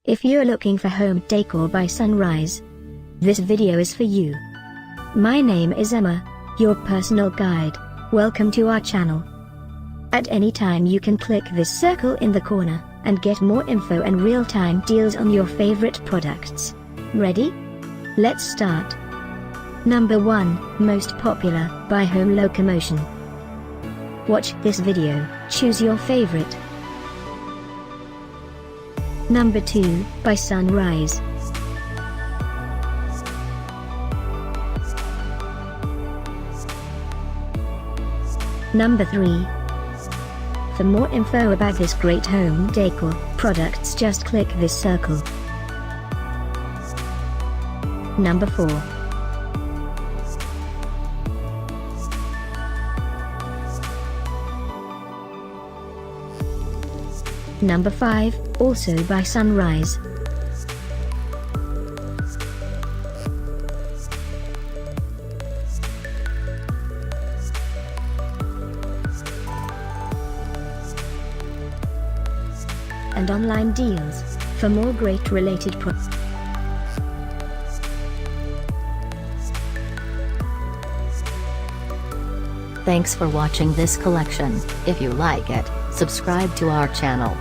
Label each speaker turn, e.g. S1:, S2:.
S1: If you're looking for home decor by sunrise, this video is for you. My name is Emma, your personal guide. Welcome to our channel. At any time you can click this circle in the corner, and get more info and real-time deals on your favorite products. Ready? Let's start. Number 1, Most Popular, by Home Locomotion. Watch this video, choose your favorite. Number 2, by Sunrise. Number 3. For more info about this great home decor products, just click this circle. Number 4. Number 5, also by Sunrise. And online deals, for more great related products.
S2: Thanks for watching this collection. If you like it, subscribe to our channel.